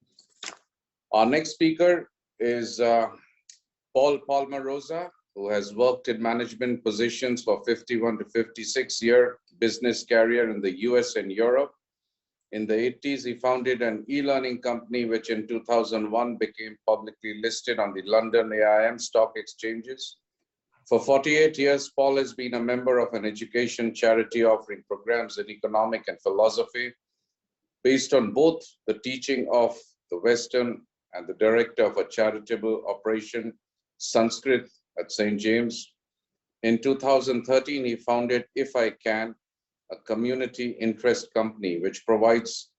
Our next speaker is Paul Palmarosa, who has worked in management positions for 51 to 56-year business career in the US and Europe. In the 80s, he founded an e-learning company, which in 2001 became publicly listed on the London AIM stock exchanges. For 48 years, Paul has been a member of an education charity offering programs in economic and philosophy based on both the teaching of the Western and the director of a charitable operation, Sanskrit, at St. James. In 2013, he founded If I Can, a community interest company which provides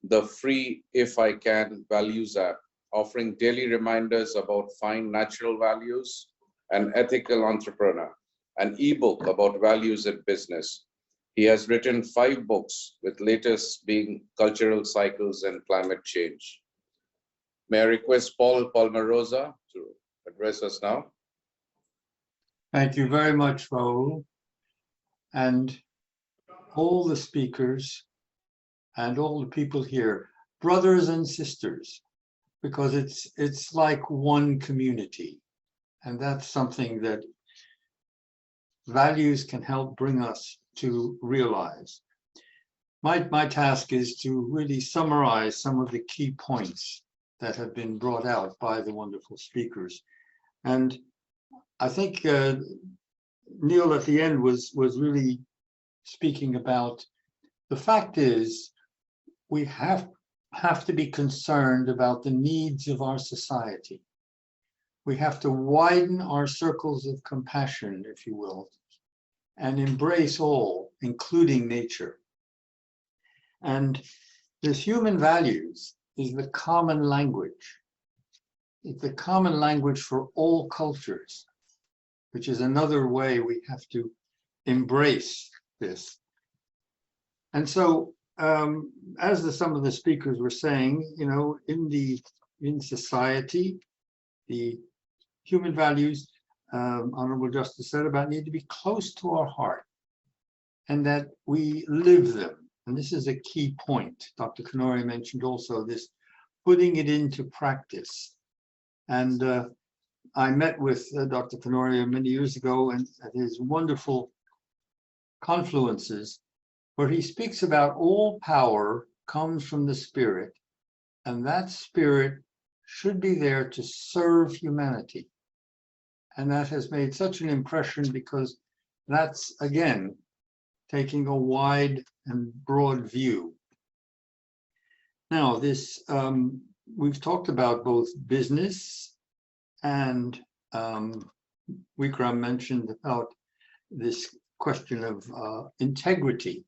the free If I Can Values app, offering daily reminders about fine natural values and ethical entrepreneur, an ebook about values in business. He has written 5 books, with latest being Cultural Cycles and Climate Change. May I request Paul Palmarosa to address us now? Thank you very much, Raul, and all the speakers and all the people here, brothers and sisters, because it's like one community, and that's something that values can help bring us to realize. My task is to really summarize some of the key points that have been brought out by the wonderful speakers. And I think Neil at the end was really speaking about the fact is we have to be concerned about the needs of our society. We have to widen our circles of compassion, if you will, and embrace all, including nature. And this human values is the common language. It's the common language for all cultures, which is another way we have to embrace this. And so, as some of the speakers were saying, you know, in society, the human values, Honorable Justice said about need to be close to our heart, and that we live them. And this is a key point. Dr. Kanoria mentioned also this, putting it into practice. And I met with Dr. Kanoria many years ago, and at his wonderful Confluences, where he speaks about all power comes from the Spirit, and that Spirit should be there to serve humanity. And that has made such an impression, because that's, again, taking a wide and broad view. Now, this, we've talked about both business, and Vikram mentioned about this question of integrity.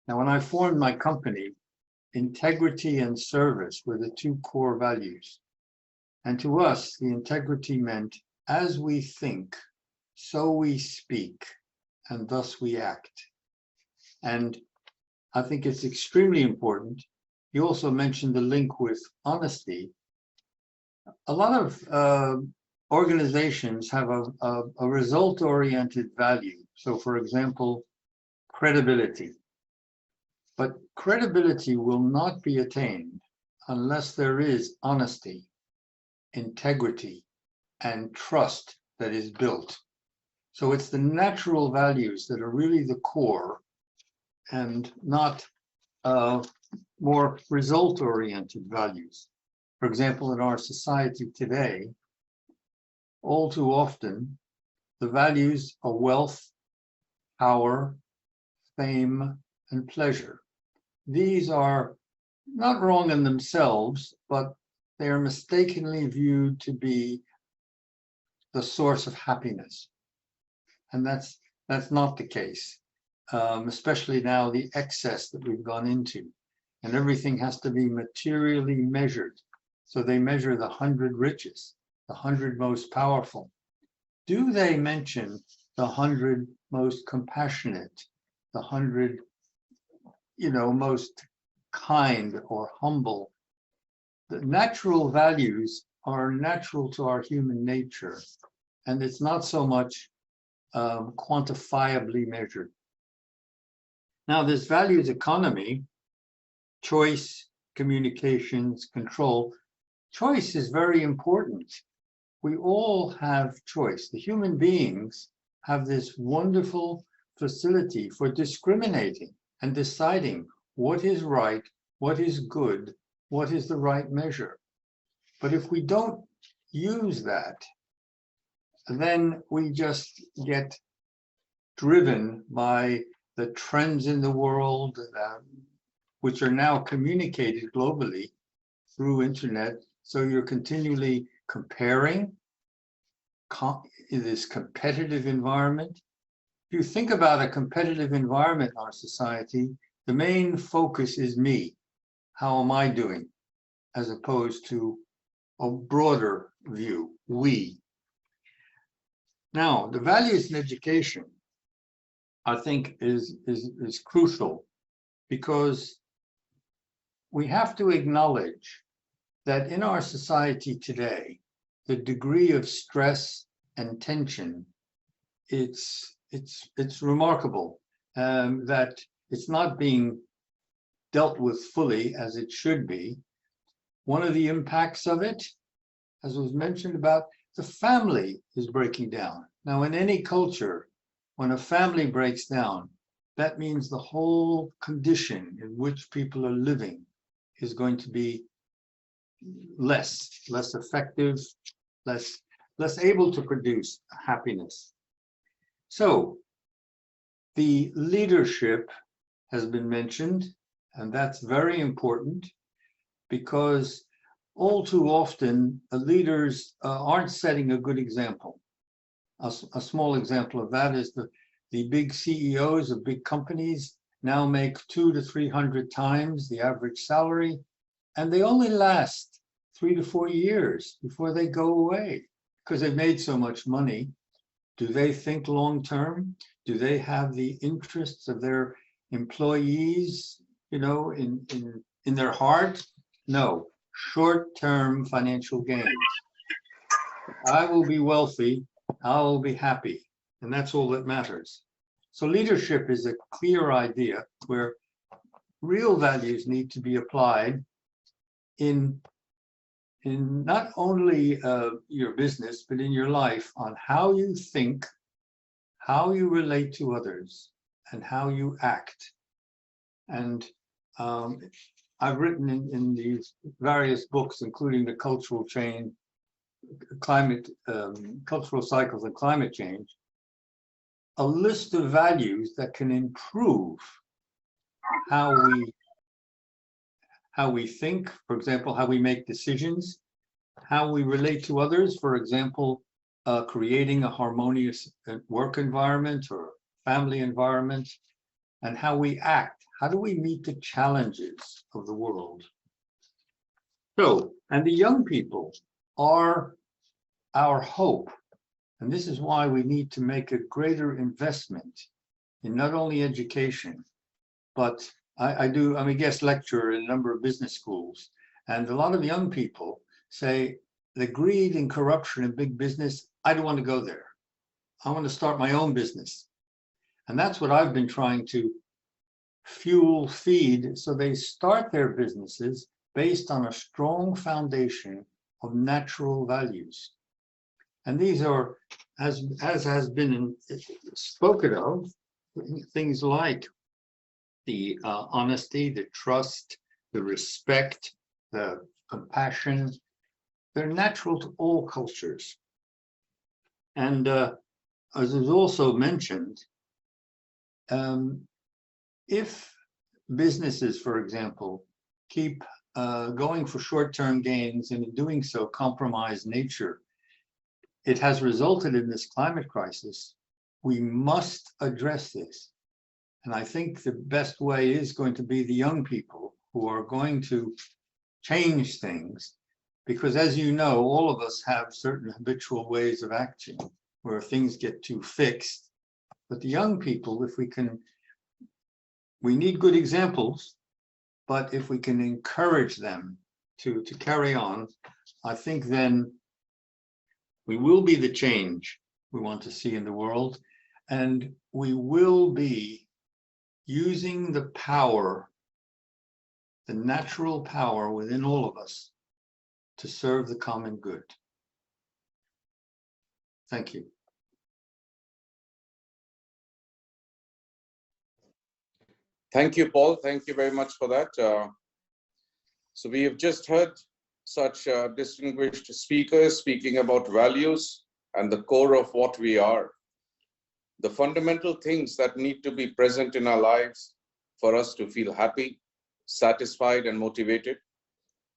Now, when I formed my company integrity and service were the two core values. And to us, the integrity meant as we think, so we speak, and thus we act. And I think it's extremely important. You also mentioned the link with honesty. A lot of organizations have a result-oriented value. So for example, credibility. But credibility will not be attained unless there is honesty, integrity, and trust that is built. So it's the natural values that are really the core and not more result-oriented values. For example, in our society today, all too often, the values are wealth, power, fame, and pleasure. These are not wrong in themselves, but they are mistakenly viewed to be the source of happiness. And that's not the case, especially now the excess that we've gone into. And everything has to be materially measured. So they measure the 100 richest, the 100 most powerful. Do they mention the 100 most compassionate, the 100, most kind or humble? The natural values are natural to our human nature, and it's not so much quantifiably measured. Now, this values economy, choice, communications, control. Choice is very important. We all have choice. The human beings have this wonderful facility for discriminating and deciding what is right, what is good, what is the right measure. But if we don't use that, then we just get driven by the trends in the world, which are now communicated globally through internet. So you're continually comparing in this competitive environment. If you think about a competitive environment in our society, the main focus is me. How am I doing? As opposed to a broader view, we. Now, the values in education, I think, is crucial, because we have to acknowledge that in our society today, the degree of stress and tension, it's remarkable that it's not being dealt with fully as it should be. One of the impacts of it, as was mentioned about, the family is breaking down. Now, in any culture, when a family breaks down, that means the whole condition in which people are living is going to be less effective, less able to produce happiness. So the leadership has been mentioned, and that's very important, because all too often leaders aren't setting a good example. A small example of that is the big CEOs of big companies now make 200 to 300 times the average salary, and they only last 3 to 4 years before they go away because they've made so much money. Do they think long term? Do they have the interests of their employees, in their heart? No. Short-term financial gains. I will be wealthy, I will be happy, and that's all that matters. So leadership is a clear idea where real values need to be applied in not only your business, but in your life, on how you think, how you relate to others, and how you act. And I've written in these various books, including The Cultural Change, Cultural Cycles and Climate Change, a list of values that can improve how we think, for example, how we make decisions, how we relate to others, for example, creating a harmonious work environment or family environment, and how we act, how do we meet the challenges of the world? So, and the young people are our hope. And this is why we need to make a greater investment in not only education, but I'm a guest lecturer in a number of business schools. And a lot of young people say the greed and corruption in big business, I don't want to go there. I want to start my own business. And that's what I've been trying to feed, so they start their businesses based on a strong foundation of natural values. And these are, as has been spoken of, things like the honesty, the trust, the respect, the compassion. They're natural to all cultures. And as was also mentioned, if businesses, for example, keep going for short-term gains and in doing so compromise nature, it has resulted in this climate crisis. We must address this. And I think the best way is going to be the young people who are going to change things, because as you know, all of us have certain habitual ways of acting where things get too fixed. But the young people, if we can, we need good examples, but if we can encourage them to carry on, I think then we will be the change we want to see in the world, and we will be using the power, the natural power within all of us to serve the common good. Thank you. Thank you, Paul. Thank you very much for that. So we have just heard such distinguished speakers speaking about values and the core of what we are. The fundamental things that need to be present in our lives for us to feel happy, satisfied, and motivated.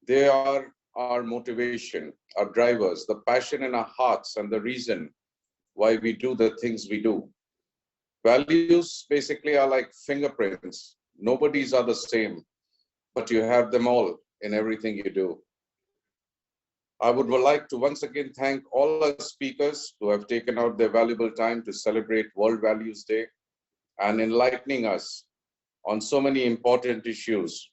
They are our motivation, our drivers, the passion in our hearts, and the reason why we do the things we do. Values basically are like fingerprints. Nobody's are the same, but you have them all in everything you do. I would like to once again thank all our speakers who have taken out their valuable time to celebrate World Values Day and enlightening us on so many important issues.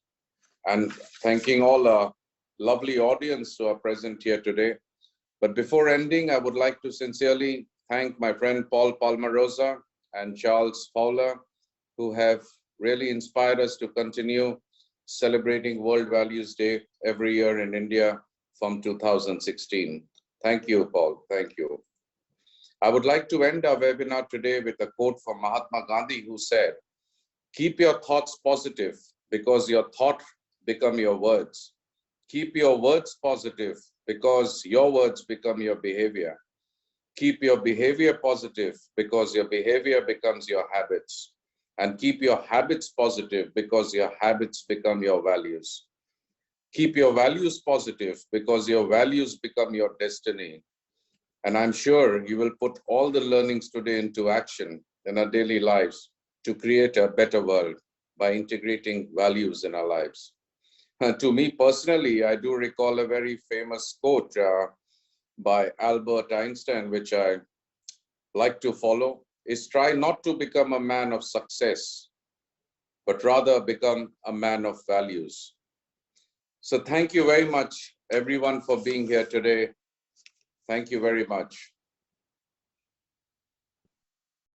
And thanking all our lovely audience who are present here today. But before ending, I would like to sincerely thank my friend Paul Palmarosa and Charles Fowler, who have really inspired us to continue celebrating World Values Day every year in India from 2016. Thank you, Paul. Thank you. I would like to end our webinar today with a quote from Mahatma Gandhi, who said, "Keep your thoughts positive because your thoughts become your words. Keep your words positive because your words become your behavior. Keep your behavior positive because your behavior becomes your habits. And keep your habits positive because your habits become your values. Keep your values positive because your values become your destiny." And I'm sure you will put all the learnings today into action in our daily lives to create a better world by integrating values in our lives. To me personally, I do recall a very famous quote by Albert Einstein, which I like to follow, is try not to become a man of success, but rather become a man of values. So thank you very much, everyone, for being here today. Thank you very much.